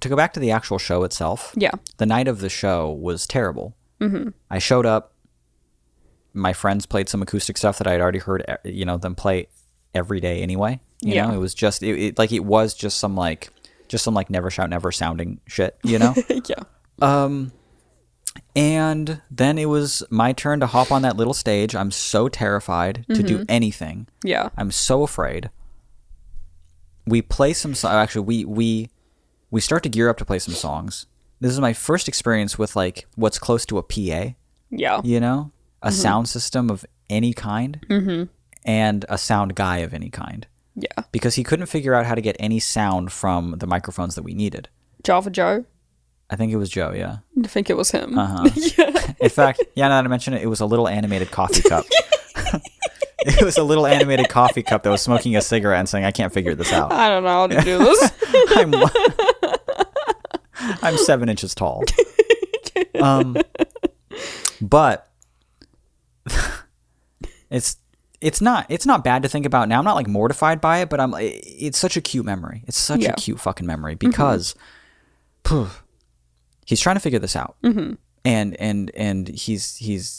to go back to the actual show itself, Yeah. the night of the show was terrible. Mm-hmm. I showed up. My friends played some acoustic stuff that I had already heard, them play every day anyway. You know, it was just it was just some Never Shout Never sounding shit. You know. Yeah. And then it was my turn to hop on that little stage. I'm so terrified to do anything. Yeah. I'm so afraid. We play some actually we start to gear up to play some songs. This is my first experience with like what's close to a PA, Yeah. you know? A sound system of any kind and a sound guy of any kind. Yeah. Because he couldn't figure out how to get any sound from the microphones that we needed. Java Joe. I think it was Joe, yeah. I think it was him. Yeah. In fact, now that I mention it, it was a little animated coffee cup. It was a little animated coffee cup that was smoking a cigarette and saying, I can't figure this out. I don't know how to do this. I'm 7 inches tall. But it's not bad to think about now. I'm not like mortified by it, but it's such a cute memory. It's such a cute fucking memory because he's trying to figure this out. And he's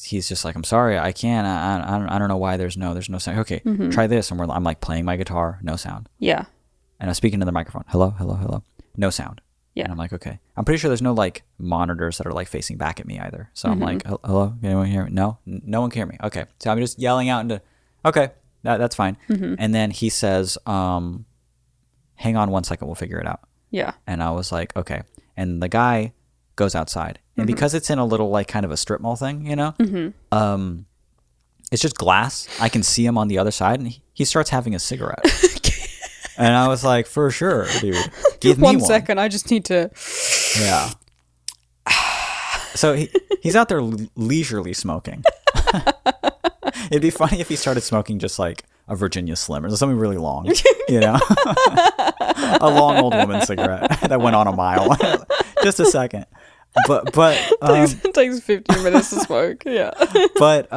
just like, I'm sorry, I can't. I don't know why there's no sound. Okay, try this. And I'm like playing my guitar, no sound. Yeah. And I'm speaking to the microphone. Hello, hello, hello. No sound. Yeah. And I'm like, okay. I'm pretty sure there's no like monitors that are like facing back at me either. So I'm like, hello, can anyone hear me? No, no one can hear me. Okay. So I'm just yelling out into, okay, that's fine. And then he says, hang on 1 second, we'll figure it out. Yeah. And I was like, okay. And the guy goes outside. And because it's in a little like kind of a strip mall thing, you know, it's just glass. I can see him on the other side and he starts having a cigarette. And I was like, for sure, dude. Give me 1 second, I just need to. Yeah. So he's out there leisurely smoking. It'd be funny if he started smoking just like a Virginia Slim or something really long, you know? A long old woman cigarette that went on a mile. Just a second. But It takes 15 minutes to smoke. Yeah. But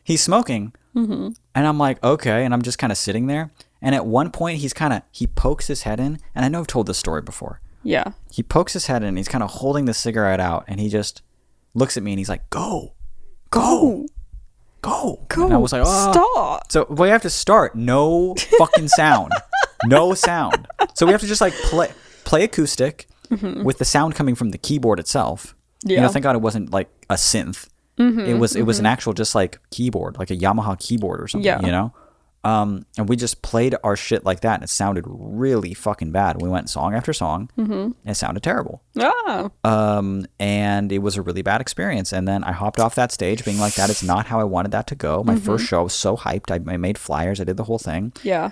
he's smoking. And I'm like, okay. And I'm just kind of sitting there. And at one point, he pokes his head in. And I know I've told this story before. Yeah. He pokes his head in. And he's kind of holding the cigarette out. And he just looks at me and he's like, go. Go. And I was like, oh. Stop. So we have to start. No fucking sound. No sound. So we have to just like play acoustic with the sound coming from the keyboard itself. Yeah. You know, thank God it wasn't like a synth. It was an actual just like keyboard, like a Yamaha keyboard or something, you know? And we just played our shit like that and it sounded really fucking bad. We went song after song and it sounded terrible. Ah. And it was a really bad experience. And then I hopped off that stage being like, that is not how I wanted that to go. My first show, I was so hyped. I made flyers. I did the whole thing. Yeah.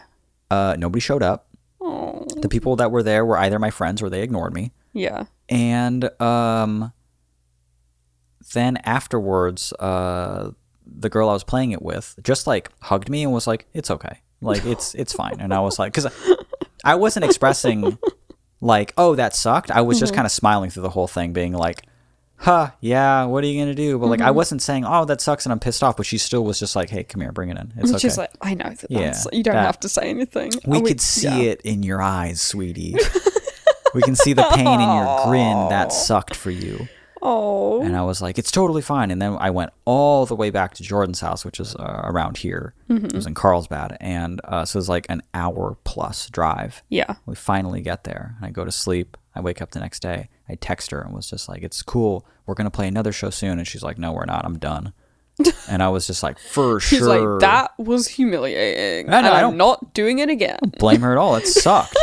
Nobody showed up. Oh. The people that were there were either my friends or they ignored me. Yeah. And then afterwards, the girl I was playing it with just like hugged me and was like, it's okay. Like, it's fine. And I was like, because I wasn't expressing like, oh, that sucked. I was just kind of smiling through the whole thing being like, huh, yeah, what are you going to do? But like, I wasn't saying, oh, that sucks and I'm pissed off. But she still was just like, hey, come here, bring it in. It's okay. Just like, I know that's, you don't have to say anything. We could see it in your eyes, sweetie. We can see the pain in your grin. That sucked for you. Oh. And I was like, it's totally fine. And then I went all the way back to Jordan's house, which is around here. It was in Carlsbad. And so it was like an hour plus drive. Yeah. We finally get there. And I go to sleep. I wake up the next day. I text her and was just like, it's cool. We're going to play another show soon. And she's like, no, we're not. I'm done. And I was just like, for He's sure. like, that was humiliating. I know, and I I'm don't- not doing it again. Blame her at all. It sucked.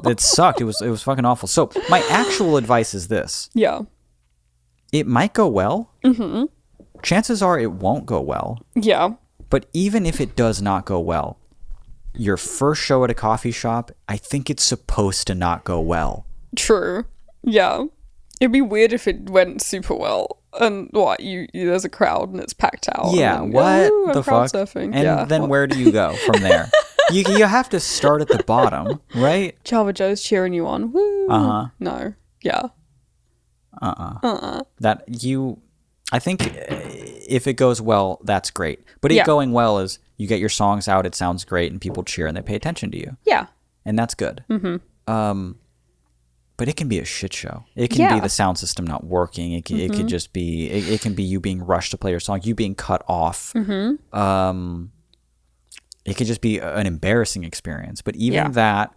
It sucked. It was fucking awful. So my actual advice is this. Yeah. It might go well. Mm-hmm. Chances are it won't go well. Yeah. But even if it does not go well, your first show at a coffee shop, I think it's supposed to not go well. True. Yeah. It'd be weird if it went super well. And what, there's a crowd and it's packed out. Yeah, and then, what "Ooh, I'm the crowd fuck? surfing." And yeah. then where do you go from there? You have to start at the bottom, right? Java Joe's cheering you on. Woo. Uh-huh. No. Yeah. I think if it goes well, that's great. But it Yeah. going well is you get your songs out, it sounds great, and people cheer and they pay attention to you. Yeah. And that's good. Mm-hmm. But it can be a shit show. It can be Yeah. the sound system not working. It could just be, it can be you being rushed to play your song, you being cut off. Mm-hmm. It could just be an embarrassing experience. But even Yeah. that,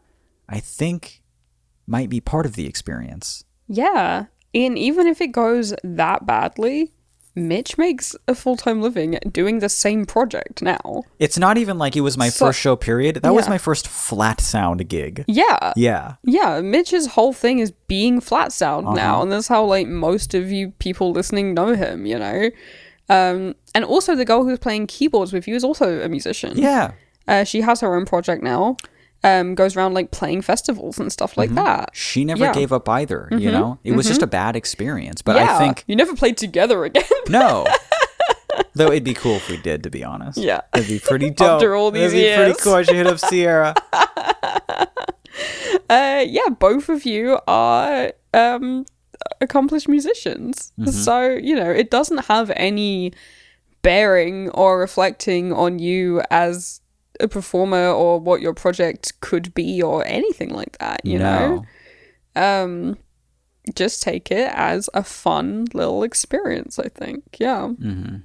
I think, might be part of the experience. Yeah. And even if it goes that badly, Mitch makes a full-time living doing the same project now. It's not even like it was my So- first show, period. That was Yeah. my first flat sound gig. Yeah. Yeah. Yeah, Mitch's whole thing is being flat sound Uh-huh. now, and that's how like most of you people listening know him, you know. And also the girl who's playing keyboards with you is also a musician. Yeah. She has her own project now. Goes around like playing festivals and stuff like that. She never Yeah. gave up either, you know? It was just a bad experience. But Yeah, I think, you never played together again. no. Though it'd be cool if we did, to be honest. Yeah. It'd be pretty dope. After all these It'd be pretty years. cool. I should hit up Sierra. Yeah, both of you are accomplished musicians. So, you know, it doesn't have any bearing or reflecting on you as a performer or what your project could be or anything like that, you know? Just take it as a fun little experience, I think. Yeah. Mm-hmm.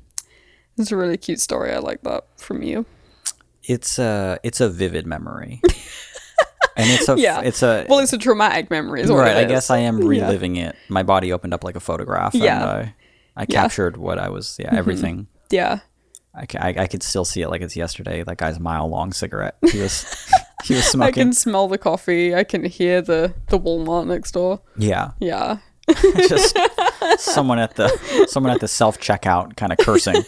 It's a really cute story. I like that from you. It's a vivid memory. And it's a, Yeah. it's a, Well, it's a traumatic memory, is what right. it I is. guess I am reliving it. My body opened up like a photograph. Yeah. And I captured what I was, everything. Yeah. I could still see it like it's yesterday. That guy's mile-long cigarette. He was I smoking. can smell the coffee. I can hear the Walmart next door. Yeah, Yeah. just someone at the self-checkout kind of cursing.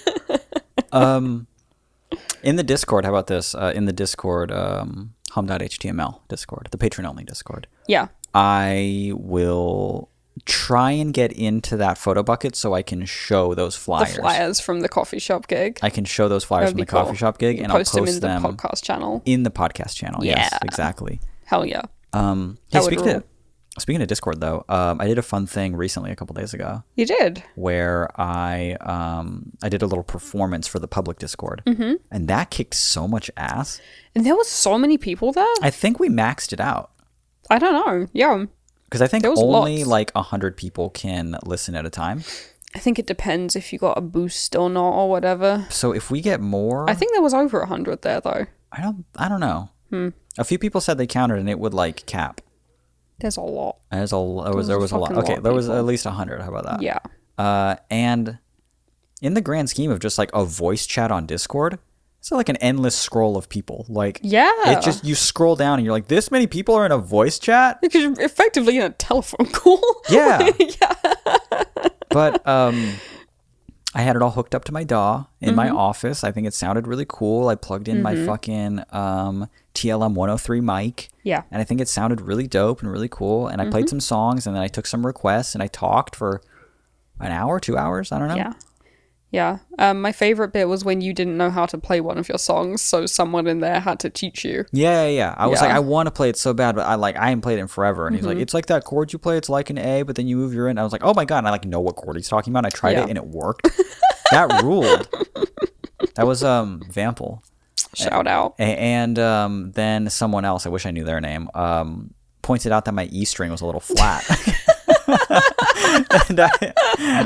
In the Discord, how about this? In the Discord, hum.html Discord, the patron-only Discord, Yeah. I will try and get into that photo bucket so I can show those The flyers. flyers from the coffee shop gig. I can show those flyers That'd from be the coffee cool. shop gig, You and I'll post them post in them the podcast channel. in the podcast channel. Yes, Yeah. exactly. Hell yeah. Hey, That would rule. speaking of Discord, though, I did a fun thing recently, a couple days ago, You did. where I did a little performance for the public Discord, and that kicked so much ass. And there was so many people there. I think we maxed it out I don't know. Yeah. because I think There was only lots. like 100 people can listen at a time. I think it depends if you got a boost or not or whatever. So if we get more, I think there was over 100 there though. I don't know. A few people said they counted and it would like cap. There's a lot. There was a lot. fucking Okay, lot there was people. at least 100. How about that? Yeah. And in the grand scheme of just like a voice chat on Discord, it's like an endless scroll of people. Like, Yeah. it just, you scroll down and you're like, this many people are in a voice chat? Because you're effectively in a telephone call. Yeah. Yeah. But I had it all hooked up to my DAW in my office. I think it sounded really cool. I plugged in my fucking TLM 103 mic. Yeah. And I think it sounded really dope and really cool. And I played some songs and then I took some requests and I talked for an hour, 2 hours. I don't know. Yeah. Yeah. My favorite bit was when you didn't know how to play one of your songs, so someone in there had to teach you. Yeah. I was Yeah. like, I want to play it so bad, but I haven't played it in forever. And he's like, it's like that chord you play. It's like an A, but then you move your in. I was like, oh my God. And I like know what chord he's talking about. And I tried Yeah. it and it worked. That ruled. That was Vample. Shout out. And then someone else, I wish I knew their name, pointed out that my E string was a little flat. And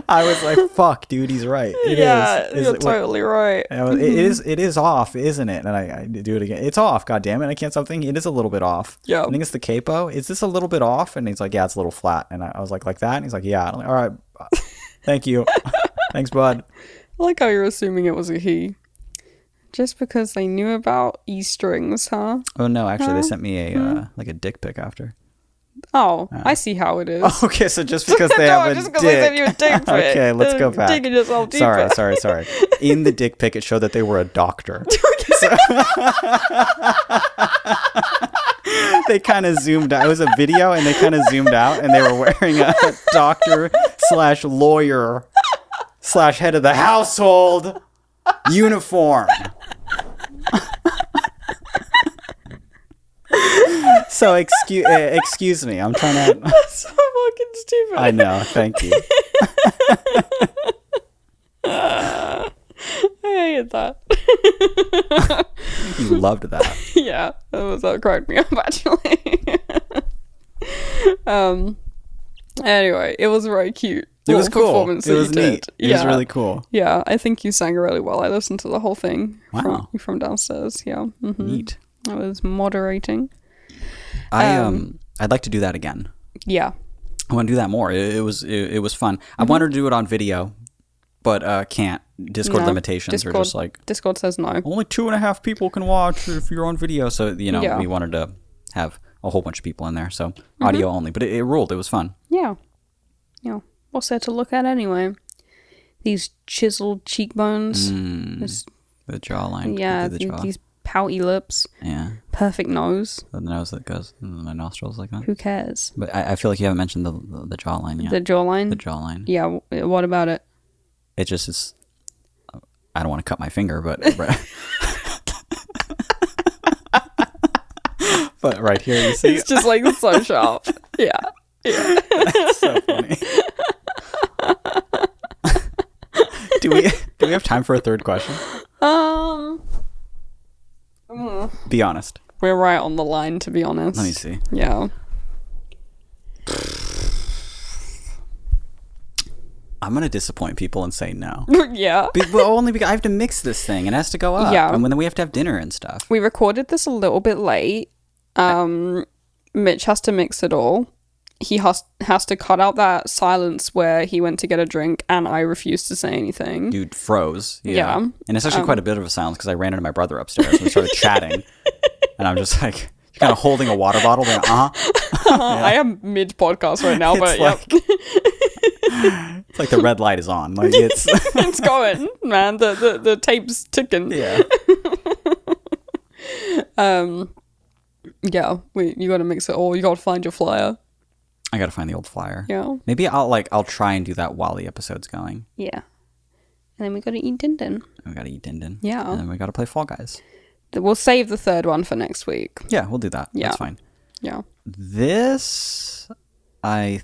I was like, fuck, dude, he's right. It is. You're totally right. It is off, isn't it? And I do it again. It's off, god damn it. I can't stop thinking it is a little bit off. Yeah. I think it's the capo. Is this a little bit off? And he's like, yeah, it's a little flat. And I was like that? And he's like, yeah. And I'm like, all right, thank you. Thanks, bud. I like how you're assuming it was a he. Just because they knew about E-strings, huh? Oh no, actually they sent me a like a dick pic after. Oh, I see how it is. Oh, okay, so just because they have a just dick. because they sent you a dick pic. Okay, let's go back. Digging yourself deeper. Sorry. In the dick pic, it showed that they were a doctor. They kind of zoomed out. It was a video, and they kind of zoomed out, and they were wearing a doctor/lawyer/head of the household uniform. So excuse me, I'm trying to. That's so fucking stupid. I know. Thank you. I hated that. You loved that. Yeah, that cracked me up actually. Anyway, it was very cute. It was cool. Performance It was that you neat. did. It was really cool. Yeah, I think you sang really well. I listened to the whole thing Wow. from downstairs. Yeah, Neat. I was moderating. I'd like to do that again. Yeah. I want to do that more. It was fun. I wanted to do it on video, but can't. Discord No, limitations are just like Discord says no. only 2.5 people can watch if you're on video. So Yeah. we wanted to have a whole bunch of people in there. So audio only, but it ruled. It was fun. Yeah. Yeah. What's there to look at anyway? These chiseled cheekbones. The jawline. Yeah, the jaw. these pouty lips. Yeah. Perfect nose. The nose that goes in my nostrils like that. Who cares? But I feel like you haven't mentioned the jawline yet. The jawline? The jawline. Yeah, what about it? It just is. I don't want to cut my finger, but but right here you see It's just like so sharp. Yeah. That's so funny. Do we have time for a third question? Be honest. We're right on the line, to be honest. Let me see. Yeah. I'm gonna disappoint people and say no. Yeah. Well, only because I have to mix this thing and it has to go up. Yeah. And then we have to have dinner and stuff. We recorded this a little bit late. Mitch has to mix it all. He has to cut out that silence where he went to get a drink and I refused to say anything. Dude froze. Yeah. And it's actually quite a bit of a silence because I ran into my brother upstairs and we started chatting. And I'm just like, you're kind of holding a water bottle going, I am mid podcast right now, but yeah. It's like the red light is on. Like it's It's going, man. The tape's ticking. Yeah. Yeah, you gotta mix it all. You gotta find your flyer. I gotta find the old flyer. Yeah. Maybe I'll try and do that while the episode's going. Yeah. And then we gotta eat din din. We gotta eat din din. Yeah. And then we gotta play Fall Guys. We'll save the third one for next week. Yeah, we'll do that. Yeah. That's fine. Yeah. This, I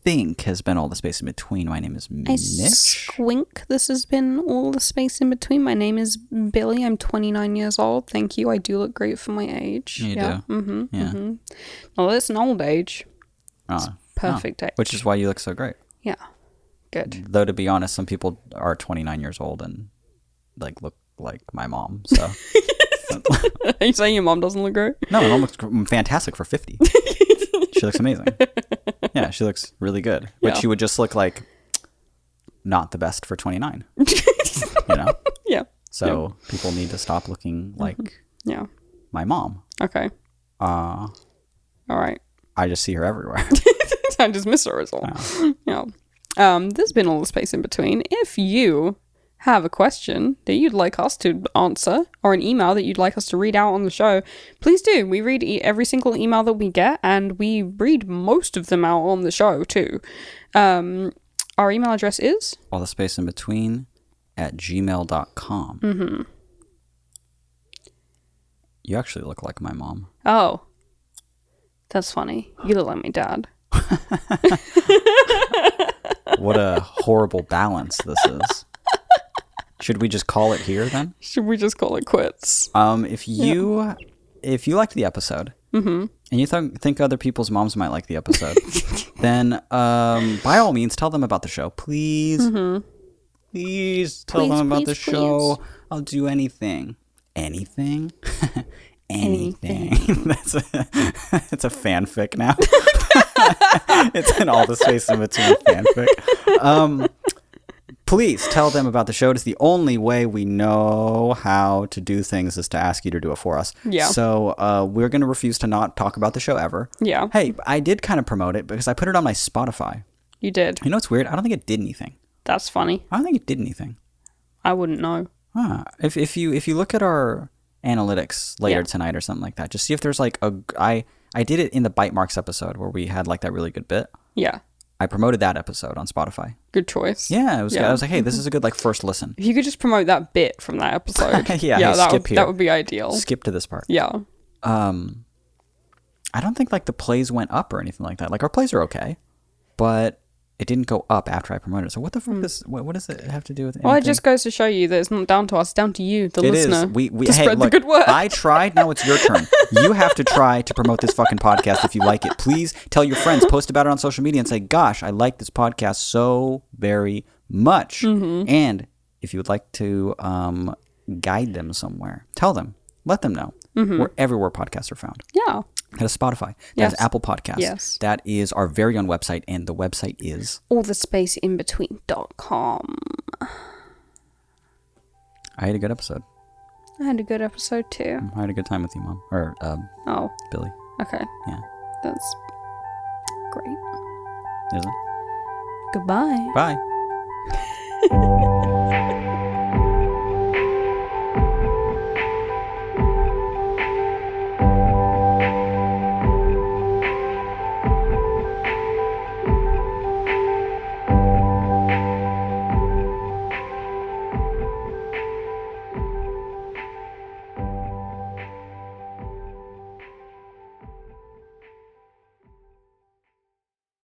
think, has been all the space in between. My name is I Mitch. squink. This has been all the space in between. My name is Billy. I'm 29 years old. Thank you. I do look great for my age. You yeah. do. Mm-hmm. Yeah. Mm-hmm. Well, it's an old age. Perfect age. Which is why you look so great. Yeah. Good. Though, to be honest, some people are 29 years old and like look like my mom. So Are you saying your mom doesn't look great? no, my mom looks fantastic for 50. She looks amazing. Yeah, she looks really good. But Yeah. she would just look like not the best for 29. You know? Yeah. So people need to stop looking like Yeah. my mom. Okay. All right. I just see her everywhere. I just miss her as well. Yeah. There's been all the space in between. If you have a question that you'd like us to answer or an email that you'd like us to read out on the show, please do. We read every single email that we get and we read most of them out on the show too. Our email address is all the space in between @gmail.com. Mm-hmm. You actually look like my mom. Oh, that's funny. You look like my dad. What a horrible balance this is. Should we just call it here then? Should we just call it quits? If you liked the episode and you think other people's moms might like the episode, then by all means tell them about the show. Please. Please tell them about the show. I'll do anything. Anything? Anything. That's a fanfic now. It's in all the space in between fanfic. please tell them about the show. It's the only way we know how to do things is to ask you to do it for us. Yeah. So we're going to refuse to not talk about the show ever. Yeah. Hey, I did kind of promote it because I put it on my Spotify. You did. You know what's weird? I don't think it did anything. That's funny. I don't think it did anything. I wouldn't know. If you look at our analytics later tonight or something like that, just see if there's like I did it in the Bite Marks episode where we had like that really good bit. Yeah. I promoted that episode on Spotify. Good choice. Yeah, it was good. I was like, hey, this is a good like first listen. If you could just promote that bit from that episode. Skip here. That would be ideal. Skip to this part. Yeah. I don't think like the plays went up or anything like that. Like our plays are okay, but it didn't go up after I promoted it. So what the fuck is what does it have to do with anything? Well, it just goes to show you that it's not down to us, it's down to you, the listener. We to spread the good word. I tried, now it's your turn. You have to try to promote this fucking podcast if you like it. Please tell your friends, post about it on social media and say, gosh, I like this podcast so very much. Mm-hmm. And if you would like to guide them somewhere, tell them, let them know. We're everywhere podcasts are found. Yeah. That is Spotify. That Yes. is Apple Podcasts. Yes. That is our very own website, and the website is allthespaceinbetween.com. I had a good episode. I had a good episode too. I had a good time with you, Mom. Or Oh, Billy. okay. Yeah. That's great. Is it? Goodbye. Bye.